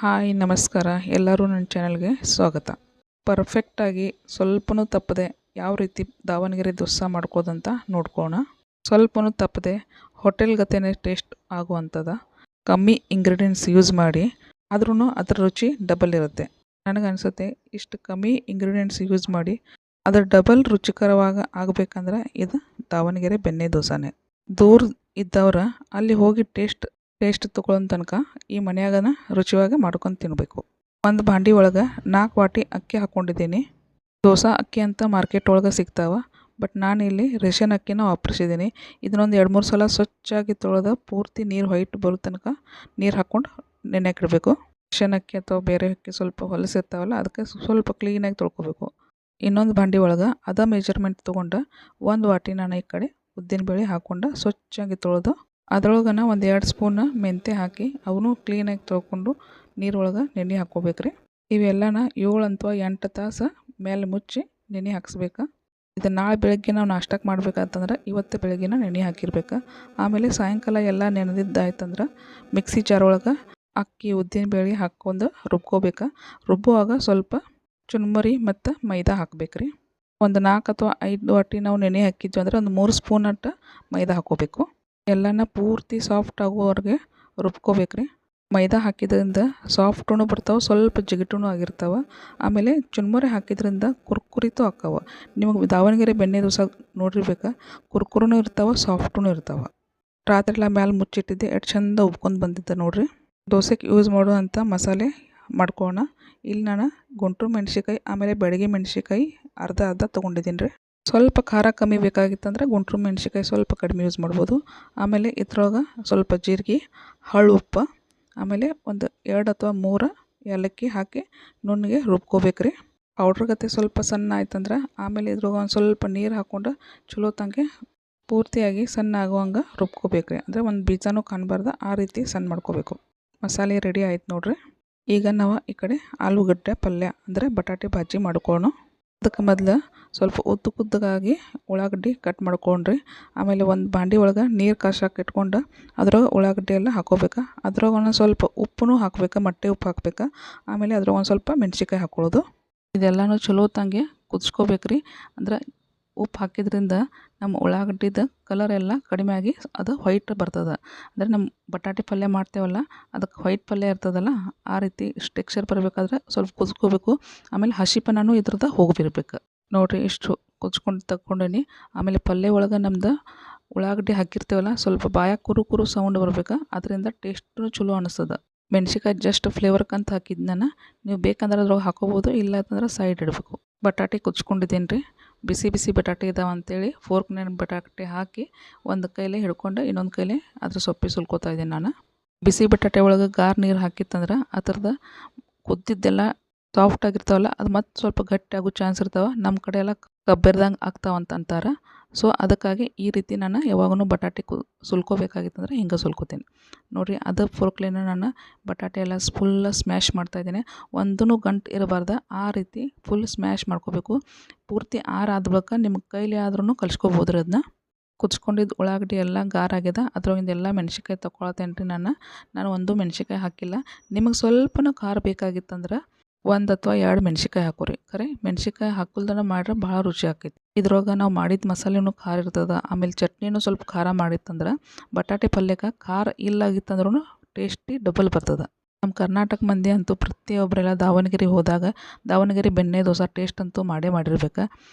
Hi ನಮಸ್ಕಾರ ಎಲ್ಲರೂ ನನ್ನ ಚಾನಲ್ಗೆ ಸ್ವಾಗತ. ಪರ್ಫೆಕ್ಟಾಗಿ ಸ್ವಲ್ಪನೂ ತಪ್ಪದೆ ಯಾವ ರೀತಿ ದಾವಣಗೆರೆ ದೋಸೆ ಮಾಡ್ಕೋದಂತ ನೋಡ್ಕೋಣ. ಸ್ವಲ್ಪನೂ ತಪ್ಪದೆ ಹೋಟೆಲ್ ಗತೆನೇ ಟೇಸ್ಟ್ ಆಗುವಂಥದ್ದು ಕಮ್ಮಿ ಇಂಗ್ರೀಡಿಯೆಂಟ್ಸ್ ಯೂಸ್ ಮಾಡಿ ಆದ್ರೂ ಅದರ ರುಚಿ ಡಬಲ್ ಇರುತ್ತೆ. ನನಗನ್ಸುತ್ತೆ ಇಷ್ಟು ಕಮ್ಮಿ ಇಂಗ್ರೀಡಿಯೆಂಟ್ಸ್ ಯೂಸ್ ಮಾಡಿ ಅದರ ಡಬಲ್ ರುಚಿಕರವಾಗಿ ಆಗಬೇಕಂದ್ರೆ ಇದು ದಾವಣಗೆರೆ ಬೆಣ್ಣೆ ದೋಸೆನೇ. ದೂರ ಇದ್ದವ್ರ ಅಲ್ಲಿ ಹೋಗಿ ಟೇಸ್ಟ್ ತೊಗೊಳ್ಳೋ ತನಕ ಈ ಮನ್ಯಾಗನ ರುಚಿಯಾಗಿ ಮಾಡ್ಕೊಂಡು ತಿನ್ನಬೇಕು. ಒಂದು ಬಾಂಡಿ ಒಳಗೆ 4 ವಾಟಿ ಅಕ್ಕಿ ಹಾಕ್ಕೊಂಡಿದ್ದೀನಿ. ದೋಸೆ ಅಕ್ಕಿ ಅಂತ ಮಾರ್ಕೆಟ್ ಒಳಗೆ ಸಿಗ್ತಾವೆ, ಬಟ್ ನಾನು ಇಲ್ಲಿ ರೇಷನ್ ಅಕ್ಕಿನ ವಾಪರಿಸಿದ್ದೀನಿ. ಇದನ್ನೊಂದು 2-3 ಸಲ ಸ್ವಚ್ಛಾಗಿ ತೊಳೆದು ಪೂರ್ತಿ ನೀರು ವೈಟ್ ಬರೋ ತನಕ ನೀರು ಹಾಕ್ಕೊಂಡು ನೆನೆಯಾಕಿಡಬೇಕು. ರೇಷನ್ ಅಕ್ಕಿ ಅಥವಾ ಬೇರೆ ಅಕ್ಕಿ ಸ್ವಲ್ಪ ಹೊಲಸಿರ್ತಾವಲ್ಲ, ಅದಕ್ಕೆ ಸ್ವಲ್ಪ ಕ್ಲೀನಾಗಿ ತೊಳ್ಕೊಬೇಕು. ಇನ್ನೊಂದು ಬಾಂಡಿ ಒಳಗೆ ಅದೇ ಮೆಜರ್ಮೆಂಟ್ ತೊಗೊಂಡು 1 ವಾಟಿ ನಾನು ಈ ಕಡೆ ಉದ್ದಿನಬೇಳೆ ಹಾಕ್ಕೊಂಡು ಸ್ವಚ್ಛಾಗಿ ತೊಳೆದು ಅದ್ರೊಳಗನ 1-2 ಸ್ಪೂನ್ ಮೆಂತ್ಯ ಹಾಕಿ ಅವನು ಕ್ಲೀನಾಗಿ ತೊಳ್ಕೊಂಡು ನೀರೊಳಗೆ ನೆನೆ ಹಾಕ್ಕೋಬೇಕ್ರಿ. ಇವೆಲ್ಲನ 7 ಅಥವಾ 8 ತಾಸು ಮೇಲೆ ಮುಚ್ಚಿ ನೆನೆ ಹಾಕಿಸ್ಬೇಕು. ಇದು ನಾಳೆ ಬೆಳಗ್ಗೆ ನಾವು ನಾಷ್ಟಕ್ಕೆ ಮಾಡ್ಬೇಕಂತಂದ್ರೆ ಇವತ್ತು ಬೆಳಗ್ಗೆನ ನೆನೆ ಹಾಕಿರ್ಬೇಕು. ಆಮೇಲೆ ಸಾಯಂಕಾಲ ಎಲ್ಲ ನೆನೆದಿದ್ದಾಯ್ತಂದ್ರೆ ಮಿಕ್ಸಿ ಜಾರ್ ಒಳಗೆ ಅಕ್ಕಿ ಉದ್ದಿನಬೇಳೆ ಹಾಕ್ಕೊಂಡು ರುಬ್ಕೋಬೇಕು. ರುಬ್ಬುವಾಗ ಸ್ವಲ್ಪ ಚುನ್ಮರಿ ಮತ್ತು ಮೈದಾ ಹಾಕಬೇಕ್ರಿ. ಒಂದು 4 ಅಥವಾ 5 ವಾಟಿ ನಾವು ನೆನೆ ಹಾಕಿದ್ವಿ ಅಂದರೆ ಒಂದು 3 ಸ್ಪೂನ್ ಅಟ್ಟ ಮೈದಾ ಹಾಕ್ಕೋಬೇಕು. ಎಲ್ಲನ ಪೂರ್ತಿ ಸಾಫ್ಟ್ ಆಗೋವರೆಗೆ ರುಬ್ಕೋಬೇಕ್ರಿ. ಮೈದಾ ಹಾಕಿದ್ರಿಂದ ಸಾಫ್ಟೂ ಬರ್ತಾವೆ, ಸ್ವಲ್ಪ ಜಿಗಿಟೂ ಆಗಿರ್ತಾವೆ. ಆಮೇಲೆ ಚುನ್ಮರಿ ಹಾಕಿದ್ರಿಂದ ಕುರ್ಕುರಿತೂ ಆಕ್ಕಾವ. ನಿಮಗೆ ದಾವಣಗೆರೆ ಬೆಣ್ಣೆ ದೋಸೆ ನೋಡಿರ್ಬೇಕು, ಕುರ್ಕುರೂ ಇರ್ತಾವೆ, ಸಾಫ್ಟೂ ಇರ್ತಾವೆ. ರಾತ್ರಿ ಮ್ಯಾಲೆ ಮುಚ್ಚಿಟ್ಟಿದ್ದೆ ಎಷ್ಟು ಚಂದ ಉಬ್ಕೊಂಡು ಬಂದಿದ್ದೆ ನೋಡಿರಿ. ದೋಸೆಗೆ ಯೂಸ್ ಮಾಡುವಂಥ ಮಸಾಲೆ ಮಾಡ್ಕೋಣ. ಇಲ್ಲಿ ನಾನು ಗುಂಟೂರು ಮೆಣಸಿಕಾಯಿ ಆಮೇಲೆ ಬೆಳಗ್ಗೆ ಮೆಣಸಿಕಾಯಿ ಅರ್ಧ ತೊಗೊಂಡಿದ್ದೀನಿ ರೀ. ಸ್ವಲ್ಪ ಖಾರ ಕಮ್ಮಿ ಬೇಕಾಗಿತ್ತಂದ್ರೆ ಗುಂಟೂರು ಮೆಣಸಿಕಾಯಿ ಸ್ವಲ್ಪ ಕಡಿಮೆ ಯೂಸ್ ಮಾಡ್ಬೋದು. ಆಮೇಲೆ ಇದ್ರೊಳಗೆ ಸ್ವಲ್ಪ ಜೀರಿಗೆ, ಹಳ್ಳು ಉಪ್ಪು, ಆಮೇಲೆ ಒಂದು 2 ಅಥವಾ 3 ಏಲಕ್ಕಿ ಹಾಕಿ ನುಣ್ಣಗೆ ರುಬ್ಕೋಬೇಕ್ರಿ. ಪೌಡ್ರ್ ಗತೆ ಸ್ವಲ್ಪ ಸಣ್ಣ ಆಯ್ತಂದ್ರೆ ಆಮೇಲೆ ಇದ್ರೊಳಗೆ ಒಂದು ಸ್ವಲ್ಪ ನೀರು ಹಾಕ್ಕೊಂಡು ಚಲೋ ತಂಗೆ ಪೂರ್ತಿಯಾಗಿ ಸಣ್ಣ ಆಗುವಂಗೆ ರುಬ್ಕೋಬೇಕ್ರಿ. ಅಂದರೆ ಒಂದು ಬೀಜನೂ ಕಾಣಬಾರ್ದು, ಆ ರೀತಿ ಸಣ್ಣ ಮಾಡ್ಕೋಬೇಕು. ಮಸಾಲೆ ರೆಡಿ ಆಯ್ತು ನೋಡಿರಿ. ಈಗ ನಾವು ಈ ಕಡೆ ಆಲೂಗಡ್ಡೆ ಪಲ್ಯ ಅಂದರೆ ಬಟಾಟೆ ಭಾಜಿ ಮಾಡ್ಕೊಳ್ಳೋಣ. ಅದಕ್ಕೆ ಮೊದಲು ಸ್ವಲ್ಪ ಉದ್ದಗಾಗಿ ಉಳ್ಳಾಗಡ್ಡಿ ಕಟ್ ಮಾಡ್ಕೊಂಡ್ರಿ. ಆಮೇಲೆ ಒಂದು ಬಾಂಡಿ ಒಳಗೆ ನೀರು ಕಾಸಕ್ಕೆ ಇಟ್ಕೊಂಡು ಅದ್ರಾಗ ಉಳ್ಳಾಗಡ್ಡಿ ಎಲ್ಲ ಹಾಕೋಬೇಕು. ಅದ್ರಾಗ ಒಂದು ಸ್ವಲ್ಪ ಉಪ್ಪು ಹಾಕ್ಬೇಕು, ಮೊಟ್ಟೆ ಉಪ್ಪು ಹಾಕ್ಬೇಕು. ಆಮೇಲೆ ಅದ್ರಾಗ ಒಂದು ಸ್ವಲ್ಪ ಮೆಣಸಿಕಾಯಿ ಹಾಕ್ಕೊಳ್ಳೋದು. ಇದೆಲ್ಲನೂ ಚಲೋ ತಂಗೆ ಕುದಿಸ್ಕೋಬೇಕ್ರಿ. ಅಂದ್ರೆ ಉಪ್ಪು ಹಾಕಿದ್ರಿಂದ ನಮ್ಮ ಉಳ್ಳಾಗಡ್ಡಿದ ಕಲರ್ ಎಲ್ಲ ಕಡಿಮೆ ಆಗಿ ಅದು ವೈಟ್ ಬರ್ತದೆ. ಅಂದರೆ ನಮ್ಮ ಬಟಾಟೆ ಪಲ್ಯ ಮಾಡ್ತೇವಲ್ಲ ಅದಕ್ಕೆ ವೈಟ್ ಪಲ್ಯ ಇರ್ತದಲ್ಲ, ಆ ರೀತಿ ಟೆಕ್ಸ್ಚರ್ ಬರಬೇಕಾದ್ರೆ ಸ್ವಲ್ಪ ಕುದಿಸ್ಕೋಬೇಕು. ಆಮೇಲೆ ಹಸಿಪನೂ ಇದ್ರದ್ದು ಹೋಗಿಬಿರ್ಬೇಕು ನೋಡಿರಿ. ಇಷ್ಟು ಕುದಿಸ್ಕೊಂಡು ತಗೊಂಡೇನಿ. ಆಮೇಲೆ ಪಲ್ಯ ಒಳಗೆ ನಮ್ದು ಉಳ್ಳಾಗಡ್ಡಿ ಹಾಕಿರ್ತೇವಲ್ಲ, ಸ್ವಲ್ಪ ಬಾಯಾಗ ಕುರು ಸೌಂಡ್ ಬರ್ಬೇಕು. ಅದರಿಂದ ಟೇಸ್ಟೂ ಚಲೋ ಅನಿಸ್ತದೆ. ಮೆಣಸಿಕಾಯಿ ಜಸ್ಟ್ ಫ್ಲೇವರ್ಕಂತ ಹಾಕಿದ್ದು ನಾನು. ನೀವು ಬೇಕಂದ್ರೆ ಅದ್ರೊಳಗೆ ಹಾಕೋಬೋದು, ಇಲ್ಲ ಅಂತಂದ್ರೆ ಸೈಡ್ ಇಡಬೇಕು. ಬಟಾಟೆ ಕುದಿಸ್ಕೊಂಡಿದ್ದೀನಿ ರೀ. ಬಿಸಿ ಬಟಾಟೆ ಇದಾವೆ ಅಂತೇಳಿ ಫೋರ್ಕ್ನ ಬಟಾಟೆ ಹಾಕಿ ಒಂದು ಕೈಲೇ ಹಿಡ್ಕೊಂಡು ಇನ್ನೊಂದು ಕೈಲೇ ಅದ್ರ ಸೊಪ್ಪಿ ಸುಲ್ಕೋತಾ ಇದ್ದೀನಿ ನಾನು. ಬಿಸಿ ಬಟಾಟೆ ಒಳಗೆ ಗಾರ್ ನೀರು ಹಾಕಿತ್ತಂದ್ರೆ ಅದ್ರದ್ದು ಕುದ್ದಿದ್ದೆಲ್ಲ ಸಾಫ್ಟ್ ಆಗಿರ್ತಾವಲ್ಲ, ಅದು ಮತ್ತು ಸ್ವಲ್ಪ ಗಟ್ಟಿ ಆಗೋ ಚಾನ್ಸ್ ಇರ್ತಾವೆ. ನಮ್ಮ ಕಡೆ ಎಲ್ಲ ಕಬ್ಬೆರ್ದಂಗೆ ಆಗ್ತಾವಂತ ಅಂತಾರೆ. ಸೊ ಅದಕ್ಕಾಗಿ ಈ ರೀತಿ ನಾನು ಯಾವಾಗೂ ಬಟಾಟೆ ಸುಲ್ಕೋಬೇಕಾಗಿತ್ತಂದ್ರೆ ಹಿಂಗೆ ಸುಲ್ಕೋತೀನಿ ನೋಡಿರಿ. ಅದು ಫೋರ್ಕ್ಲೇನ ನಾನು ಬಟಾಟೆ ಎಲ್ಲ ಫುಲ್ ಸ್ಮ್ಯಾಶ್ ಮಾಡ್ತಾಯಿದ್ದೀನಿ. ಒಂದೂ ಗಂಟು ಇರಬಾರ್ದು, ಆ ರೀತಿ ಫುಲ್ ಸ್ಮ್ಯಾಶ್ ಮಾಡ್ಕೋಬೇಕು. ಪೂರ್ತಿ ಆರಾದ ಬಳಿಕ ನಿಮ್ಮ ಕೈಲಿ ಆದ್ರೂ ಕಲಿಸ್ಕೋಬೋದ್ರಿ. ಅದನ್ನ ಕುದಿಸ್ಕೊಂಡಿದ್ದು ಉಳ್ಳಾಗಡ್ಡಿ ಎಲ್ಲ ಗಾರಾಗ್ಯದ. ಅದ್ರೊಳಗಿಂದ ಎಲ್ಲ ಮೆಣಸಿಕಾಯಿ ತೊಗೊಳತ್ತೇನೆ ರೀ. ನಾನು ಒಂದು ಮೆಣಸಿಕಾಯಿ ಹಾಕಿಲ್ಲ. ನಿಮಗೆ ಸ್ವಲ್ಪನೂ ಖಾರ ಬೇಕಾಗಿತ್ತಂದ್ರೆ 1 ಅಥವಾ 2 ಮೆಣಸಿಕಾಯಿ ಹಾಕೋರಿ. ಖರೆ ಮೆಣಸಿಕಾಯಿ ಹಾಕಲ್ದನ ಮಾಡ್ರೆ ಭಾಳ ರುಚಿ ಆಕೈತಿ. ಇದ್ರೊಳಗೆ ನಾವು ಮಾಡಿದ ಮಸಾಲೆನೂ ಖಾರ ಇರ್ತದೆ. ಆಮೇಲೆ ಚಟ್ನಿನೂ ಸ್ವಲ್ಪ ಖಾರ ಮಾಡಿತ್ತಂದ್ರೆ ಬಟಾಟೆ ಪಲ್ಯಕ್ಕೆ ಖಾರ ಇಲ್ಲಾಗಿತ್ತಂದ್ರೂ ಟೇಸ್ಟಿ ಡಬಲ್ ಬರ್ತದೆ. ನಮ್ಮ ಕರ್ನಾಟಕ ಮಂದಿ ಅಂತೂ ಪ್ರತಿಯೊಬ್ಬರೆಲ್ಲ ದಾವಣಗೆರೆ ಹೋದಾಗ ದಾವಣಗೆರೆ ಬೆಣ್ಣೆ ದೋಸೆ ಟೇಸ್ಟ್ ಅಂತೂ ಮಾಡಿರ್ಬೇಕು.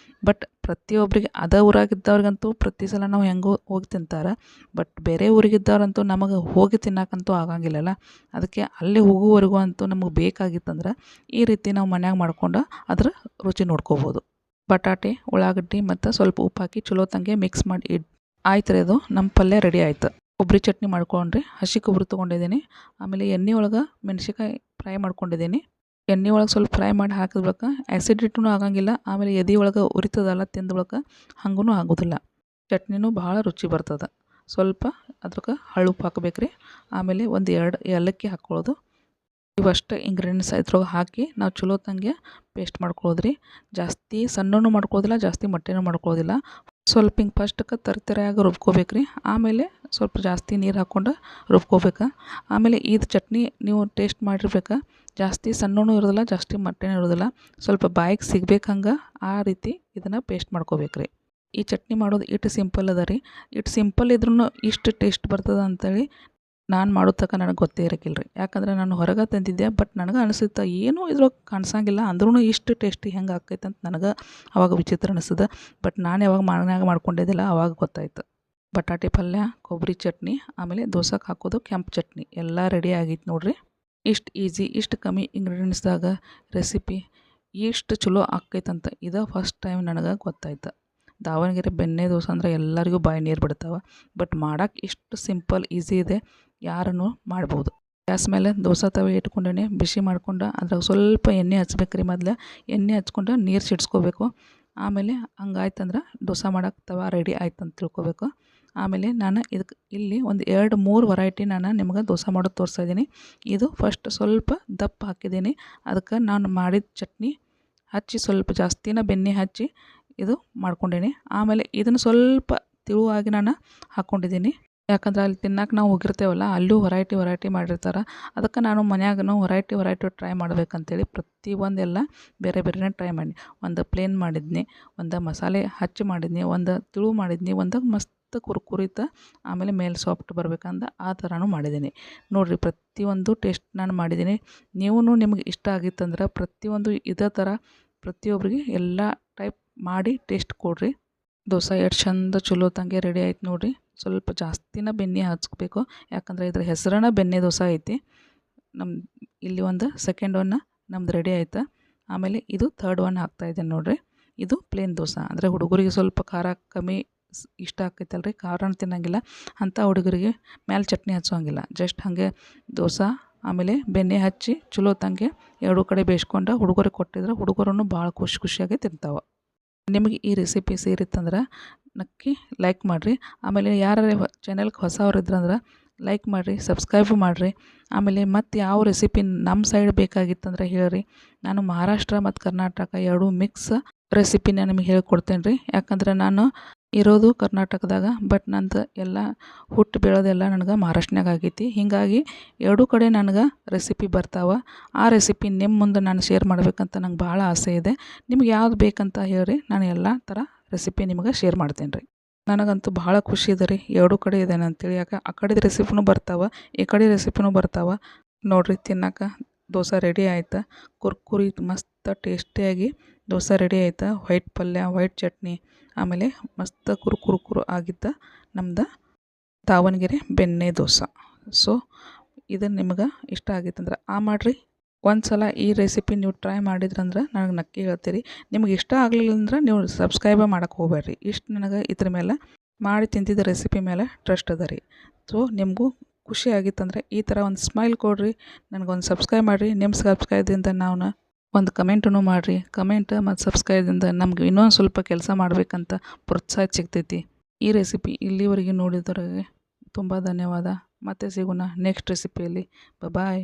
ಬಟ್ ಪ್ರತಿಯೊಬ್ಬರಿಗೆ ಅದೇ ಊರಾಗಿದ್ದವ್ರಿಗಂತೂ ಪ್ರತಿ ಸಲ ನಾವು ಹೆಂಗೋ ಹೋಗಿ ತಿಂತಾರೆ. ಬಟ್ ಬೇರೆ ಊರಿಗಿದ್ದವ್ರಂತೂ ನಮಗೆ ಹೋಗಿ ತಿನ್ನೋಕ್ಕಂತೂ ಆಗಂಗಿಲ್ಲಲ್ಲ. ಅದಕ್ಕೆ ಅಲ್ಲಿ ಹೋಗುವವರೆಗೂ ಅಂತೂ ನಮಗೆ ಬೇಕಾಗಿತ್ತಂದ್ರೆ ಈ ರೀತಿ ನಾವು ಮನ್ಯಾಗ ಮಾಡ್ಕೊಂಡು ಅದ್ರ ರುಚಿ ನೋಡ್ಕೋಬೋದು. ಬಟಾಟೆ, ಉಳ್ಳಾಗಡ್ಡಿ ಮತ್ತು ಸ್ವಲ್ಪ ಉಪ್ಪು ಹಾಕಿ ಚಲೋ ತಂಗೆ ಮಿಕ್ಸ್ ಮಾಡಿ ಆಯ್ತು ರೀ. ಅದು ನಮ್ಮ ಪಲ್ಯ ರೆಡಿ ಆಯ್ತು. ಕೊಬ್ಬರಿ ಚಟ್ನಿ ಮಾಡ್ಕೊಂಡ್ರಿ. ಹಸಿ ಕೊಬ್ಬರಿ ತೊಗೊಂಡಿದ್ದೀನಿ. ಆಮೇಲೆ ಎಣ್ಣೆ ಒಳಗೆ ಮೆಣಸಿಕಾಯಿ ಫ್ರೈ ಮಾಡ್ಕೊಂಡಿದ್ದೀನಿ. ಎಣ್ಣೆ ಒಳಗೆ ಸ್ವಲ್ಪ ಫ್ರೈ ಮಾಡಿ ಹಾಕಿದ್ಬೇಕು. ಆ್ಯಸಿಡಿಟಿನೂ ಆಗಂಗಿಲ್ಲ. ಆಮೇಲೆ ಎದೆ ಒಳಗೆ ಉರಿತದಲ್ಲ ತಿಂದ್ಬೇಕು, ಹಂಗೂ ಆಗೋದಿಲ್ಲ. ಚಟ್ನಿನೂ ಭಾಳ ರುಚಿ ಬರ್ತದೆ. ಸ್ವಲ್ಪ ಅದ್ರಕ್ಕೆ ಹಳ್ಳು ಉಪ್ಪು ಹಾಕಬೇಕ್ರಿ. ಆಮೇಲೆ 1-2 ಏಲಕ್ಕಿ ಹಾಕ್ಕೊಳ್ಳೋದು. ಇವಷ್ಟು ಇಂಗ್ರೀಡಿಯೆಂಟ್ಸ್ ಇದ್ರೊಳಗೆ ಹಾಕಿ ನಾವು ಚಲೋ ತಂಗೆ ಪೇಸ್ಟ್ ಮಾಡ್ಕೊಳ್ಳೋದ್ರಿ. ಜಾಸ್ತಿ ಸಣ್ಣನೂ ಮಾಡ್ಕೊಳ್ಳೋದಿಲ್ಲ, ಜಾಸ್ತಿ ಮೊಟ್ಟೆನೂ ಮಾಡ್ಕೊಳ್ಳೋದಿಲ್ಲ. ಸ್ವಲ್ಪ ಹಿಂಗೆ ಫಸ್ಟ್ಗೆ ತರಿಯಾಗಿ ರುಬ್ಕೋಬೇಕು ರೀ. ಆಮೇಲೆ ಸ್ವಲ್ಪ ಜಾಸ್ತಿ ನೀರು ಹಾಕ್ಕೊಂಡು ರುಬ್ಕೋಬೇಕು. ಆಮೇಲೆ ಇದು ಚಟ್ನಿ ನೀವು ಟೇಸ್ಟ್ ಮಾಡಿರ್ಬೇಕು. ಜಾಸ್ತಿ ಸಣ್ಣನೂ ಇರೋದಿಲ್ಲ, ಜಾಸ್ತಿ ಮೊಟ್ಟೆನೂ ಇರೋದಿಲ್ಲ. ಸ್ವಲ್ಪ ಬಾಯಿಗೆ ಸಿಗ್ಬೇಕು ಹಂಗೆ ಆ ರೀತಿ ಇದನ್ನು ಪೇಸ್ಟ್ ಮಾಡ್ಕೋಬೇಕು ರೀ. ಈ ಚಟ್ನಿ ಮಾಡೋದು ಇಷ್ಟು ಸಿಂಪಲ್ ಅದ ರೀ. ಇಷ್ಟು ಸಿಂಪಲ್ ಇದ್ರೂ ಇಷ್ಟು ಟೇಸ್ಟ್ ಬರ್ತದೆ ಅಂತೇಳಿ ನಾನು ಮಾಡೋ ತನಕ ನನಗೆ ಗೊತ್ತೇ ಇರೋಕ್ಕಿಲ್ಲ ರೀ. ಯಾಕಂದ್ರೆ ನಾನು ಹೊರಗೆ ತಂದಿದ್ದೆ, ಬಟ್ ನನಗೆ ಅನಿಸುತ್ತೆ ಏನೂ ಇದ್ರೊಳಗೆ ಕಾಣಿಸಂಗಿಲ್ಲ, ಅಂದ್ರೂ ಇಷ್ಟು ಟೇಸ್ಟಿ ಹೆಂಗೆ ಆಕೈತೆ ಅಂತ ನನಗೆ ಅವಾಗ ವಿಚಿತ್ರ ಅನಿಸ್ತದೆ. ಬಟ್ ನಾನು ಯಾವಾಗ ಮನೆಯಾಗ ಮಾಡ್ಕೊಂಡಿದ್ದಿಲ್ಲ, ಅವಾಗ ಗೊತ್ತಾಯ್ತು. ಬಟಾಟೆ ಪಲ್ಯ, ಕೊಬ್ಬರಿ ಚಟ್ನಿ, ಆಮೇಲೆ ದೋಸೆಗೆ ಹಾಕೋದು ಕೆಂಪು ಚಟ್ನಿ ಎಲ್ಲ ರೆಡಿ ಆಗಿತ್ತು ನೋಡಿರಿ. ಇಷ್ಟು ಈಸಿ, ಇಷ್ಟು ಕಮ್ಮಿ ಇಂಗ್ರೀಡಿಯೆಂಟ್ಸ್ದಾಗ ರೆಸಿಪಿ ಇಷ್ಟು ಚಲೋ ಆಕೈತಂತ ಇದು ಫಸ್ಟ್ ಟೈಮ್ ನನಗೆ ಗೊತ್ತಾಯ್ತು. ದಾವಣಗೆರೆ ಬೆಣ್ಣೆ ದೋಸೆ ಅಂದ್ರೆ ಎಲ್ಲರಿಗೂ ಬಾಯಿ ನೀರು ಬಿಡ್ತಾವೆ. ಬಟ್ ಮಾಡೋಕೆ ಇಷ್ಟು ಸಿಂಪಲ್ ಈಸಿ ಇದೆ, ಯಾರನ್ನು ಮಾಡ್ಬೋದು. ಗ್ಯಾಸ್ ಮೇಲೆ ದೋಸೆ ತವೆ ಇಟ್ಕೊಂಡೇ ಬಿಸಿ ಮಾಡ್ಕೊಂಡು ಅದ್ರಾಗ ಸ್ವಲ್ಪ ಎಣ್ಣೆ ಹಚ್ಬೇಕು ರೀ. ಮೊದಲು ಎಣ್ಣೆ ಹಚ್ಕೊಂಡು ನೀರು ಸಿಡ್ಸ್ಕೋಬೇಕು. ಆಮೇಲೆ ಹಂಗಾಯ್ತಂದ್ರೆ ದೋಸೆ ಮಾಡೋಕೆ ತವ ರೆಡಿ ಆಯ್ತು ಅಂತ ತಿಳ್ಕೊಬೇಕು. ಆಮೇಲೆ ನಾನು ಇದಕ್ಕೆ ಇಲ್ಲಿ ಒಂದು 2-3 ವೆರೈಟಿ ನಾನು ನಿಮ್ಗೆ ದೋಸೆ ಮಾಡೋದು ತೋರಿಸ್ತಾಯಿದ್ದೀನಿ. ಇದು ಫಸ್ಟ್ ಸ್ವಲ್ಪ ದಪ್ಪ ಹಾಕಿದ್ದೀನಿ. ಅದಕ್ಕೆ ನಾನು ಮಾಡಿದ ಚಟ್ನಿ ಹಚ್ಚಿ ಸ್ವಲ್ಪ ಜಾಸ್ತಿನ ಬೆಣ್ಣೆ ಹಚ್ಚಿ ಇದು ಮಾಡ್ಕೊಂಡೀನಿ. ಆಮೇಲೆ ಇದನ್ನು ಸ್ವಲ್ಪ ತಿಳುವಾಗಿ ನಾನು ಹಾಕ್ಕೊಂಡಿದ್ದೀನಿ. ಯಾಕಂದ್ರೆ ಅಲ್ಲಿ ತಿನ್ನಕ್ಕೆ ನಾವು ಹೋಗಿರ್ತೇವಲ್ಲ, ಅಲ್ಲೂ ವೆರೈಟಿ ಮಾಡಿರ್ತಾರೆ. ಅದಕ್ಕೆ ನಾನು ಮನ್ಯಾಗೂ ವೆರೈಟಿ ಟ್ರೈ ಮಾಡ್ಬೇಕಂತೇಳಿ ಪ್ರತಿಯೊಂದೆಲ್ಲ ಬೇರೆ ಬೇರೆನೇ ಟ್ರೈ ಮಾಡೀನಿ. ಒಂದು ಪ್ಲೇನ್ ಮಾಡಿದ್ನಿ, ಒಂದು ಮಸಾಲೆ ಹಚ್ಚಿ ಮಾಡಿದ್ನಿ, ಒಂದು ತಿಳು ಮಾಡಿದ್ನಿ, ಒಂದು ಮಸ್ತ್ ಕುರ್ಕುರಿತ ಆಮೇಲೆ ಮೇಲೆ ಸಾಫ್ಟ್ ಬರ್ಬೇಕಂದ ಆ ಥರನೂ ಮಾಡಿದ್ದೀನಿ. ನೋಡಿರಿ, ಪ್ರತಿಯೊಂದು ಟೇಸ್ಟ್ ನಾನು ಮಾಡಿದ್ದೀನಿ. ನೀವೂ ನಿಮ್ಗೆ ಇಷ್ಟ ಆಗಿತ್ತಂದ್ರೆ ಪ್ರತಿಯೊಂದು ಇದೇ ಥರ ಪ್ರತಿಯೊಬ್ಬರಿಗೆ ಎಲ್ಲ ಟೈಪ್ ಮಾಡಿ ಟೇಸ್ಟ್ ಕೊಡಿರಿ. ದೋಸೆ ಎಷ್ಟು ಚಂದ ಚಲೋ ತಂಗೆ ರೆಡಿ ಆಯ್ತು ನೋಡಿರಿ. ಸ್ವಲ್ಪ ಜಾಸ್ತಿನ ಬೆಣ್ಣೆ ಹಚ್ಬೇಕು, ಯಾಕಂದರೆ ಇದ್ರ ಹೆಸರನ್ನ ಬೆಣ್ಣೆ ದೋಸೆ ಐತಿ. ಇಲ್ಲಿ ಒಂದು ಸೆಕೆಂಡ್ ಒನ್ ನಮ್ದು ರೆಡಿ ಆಯ್ತು. ಆಮೇಲೆ ಇದು ಥರ್ಡ್ ಒನ್ ಹಾಕ್ತಾಯಿದ್ದೇನೆ ನೋಡಿರಿ. ಇದು ಪ್ಲೇನ್ ದೋಸೆ, ಅಂದರೆ ಹುಡುಗರಿಗೆ ಸ್ವಲ್ಪ ಖಾರ ಕಮ್ಮಿ ಇಷ್ಟ ಆಕೈತಲ್ಲ ರೀ, ಖಾರನ ತಿನ್ನೋಂಗಿಲ್ಲ ಅಂಥ ಹುಡುಗರಿಗೆ ಮೇಲೆ ಚಟ್ನಿ ಹಚ್ಚೋಂಗಿಲ್ಲ. ಜಸ್ಟ್ ಹಾಗೆ ದೋಸೆ ಆಮೇಲೆ ಬೆಣ್ಣೆ ಹಚ್ಚಿ ಚಲೋ ತಂಗೆ ಎರಡೂ ಕಡೆ ಬೇಯಿಸ್ಕೊಂಡು ಹುಡುಗರಿಗೆ ಕೊಟ್ಟಿದ್ರೆ ಹುಡುಗರನ್ನು ಭಾಳ ಖುಷಿಯಾಗಿ ತಿಂತಾವೆ. ನಿಮಗೆ ಈ ರೆಸಿಪಿ ಸೇರಿತ್ತಂದ್ರೆ ನಕ್ಕಿ ಲೈಕ್ ಮಾಡಿರಿ. ಆಮೇಲೆ ಯಾರು ಚಾನೆಲ್ಗೆ ಹೊಸವ್ರು ಇದ್ರಂದ್ರೆ ಲೈಕ್ ಮಾಡಿರಿ, ಸಬ್ಸ್ಕ್ರೈಬು ಮಾಡಿರಿ. ಆಮೇಲೆ ಮತ್ತು ಯಾವ ರೆಸಿಪಿ ನಮ್ಮ ಸೈಡ್ ಬೇಕಾಗಿತ್ತಂದ್ರೆ ಹೇಳಿರಿ. ನಾನು ಮಹಾರಾಷ್ಟ್ರ ಮತ್ತು ಕರ್ನಾಟಕ ಎರಡೂ ಮಿಕ್ಸ್ ರೆಸಿಪಿನ ನಿಮಗೆ ಹೇಳ್ಕೊಡ್ತೇನೆ ರೀ. ಯಾಕಂದ್ರೆ ನಾನು ಇರೋದು ಕರ್ನಾಟಕದಾಗ, ಬಟ್ ನಂದು ಎಲ್ಲ ಹುಟ್ಟು ಬೆಳೆದೆಲ್ಲ ನನಗೆ ಮಹಾರಾಷ್ಟ್ರನಾಗ ಆಗೈತಿ. ಹೀಗಾಗಿ ಎರಡೂ ಕಡೆ ನನಗೆ ರೆಸಿಪಿ ಬರ್ತಾವೆ. ಆ ರೆಸಿಪಿ ನಿಮ್ಮ ಮುಂದೆ ನಾನು ಶೇರ್ ಮಾಡ್ಬೇಕಂತ ನಂಗೆ ಭಾಳ ಆಸೆ ಇದೆ. ನಿಮ್ಗೆ ಯಾವ್ದು ಬೇಕಂತ ಹೇಳಿರಿ, ನಾನು ಎಲ್ಲ ಥರ ರೆಸಿಪಿ ನಿಮಗೆ ಶೇರ್ ಮಾಡ್ತೇನೆ ರೀ. ನನಗಂತೂ ಭಾಳ ಖುಷಿ ಇದೆ ರೀ, ಎರಡೂ ಕಡೆ ಇದೇನೆ ಅಂತೇಳಿ. ಯಾಕೆ ಆ ಕಡೆದು ರೆಸಿಪಿನೂ ಬರ್ತಾವೆ, ಈ ಕಡೆ ರೆಸಿಪಿನೂ ಬರ್ತಾವೆ. ನೋಡಿರಿ, ತಿನ್ನೋಕೆ ದೋಸೆ ರೆಡಿ ಆಯ್ತು. ಕುರ್ಕುರಿ ಮಸ್ತ್ ಟೇಸ್ಟಿಯಾಗಿ ದೋಸೆ ರೆಡಿ ಆಯ್ತು. ವೈಟ್ ಪಲ್ಯ, ವೈಟ್ ಚಟ್ನಿ, ಆಮೇಲೆ ಮಸ್ತ್ ಕುರು ಆಗಿದ್ದ ನಮ್ದು ದಾವಣಗೆರೆ ಬೆಣ್ಣೆ ದೋಸೆ. ಸೊ ಇದು ನಿಮ್ಗೆ ಇಷ್ಟ ಆಗಿತ್ತಂದ್ರೆ ಮಾಡಿರಿ. ಒಂದು ಸಲ ಈ ರೆಸಿಪಿ ನೀವು ಟ್ರೈ ಮಾಡಿದ್ರಂದ್ರೆ ನನಗೆ ನಕ್ಕಿ ಹೇಳ್ತೀರಿ. ನಿಮ್ಗೆ ಇಷ್ಟ ಆಗಲಿಲ್ಲ ಅಂದ್ರೆ ನೀವು ಸಬ್ಸ್ಕ್ರೈಬ ಮಾಡೋಕ್ಕೆ ಹೋಗಬೇಡ್ರಿ. ಇಷ್ಟು ನನಗೆ ಇದ್ರ ಮೇಲೆ ಮಾಡಿ ತಿಂತಿದ್ದ ರೆಸಿಪಿ ಮೇಲೆ ಟ್ರಸ್ಟ್ ಅದ ರೀ. ಸೊ ನಿಮಗೂ ಖುಷಿ ಆಗಿತ್ತಂದ್ರೆ ಈ ಥರ ಒಂದು ಸ್ಮೈಲ್ ಕೊಡಿರಿ, ನನಗೊಂದು ಸಬ್ಸ್ಕ್ರೈಬ್ ಮಾಡಿರಿ. ನಿಮ್ಮ ಸಬ್ಸ್ಕ್ರೈಬ್ದಿಂದ ನಾವು ಒಂದು ಕಮೆಂಟನ್ನು ಮಾಡಿರಿ. ಕಮೆಂಟ್ ಮತ್ತು ಸಬ್ಸ್ಕ್ರೈಬ್ದಿಂದ ನಮ್ಗೆ ಇನ್ನೊಂದು ಸ್ವಲ್ಪ ಕೆಲಸ ಮಾಡಬೇಕಂತ ಪ್ರೋತ್ಸಾಹ ಸಿಗ್ತೈತಿ. ಈ ರೆಸಿಪಿ ಇಲ್ಲಿವರೆಗೆ ನೋಡಿದವರಿಗೆ ತುಂಬ ಧನ್ಯವಾದ. ಮತ್ತೆ ಸಿಗೋಣ ನೆಕ್ಸ್ಟ್ ರೆಸಿಪಿಯಲ್ಲಿ. ಬಾಯ್.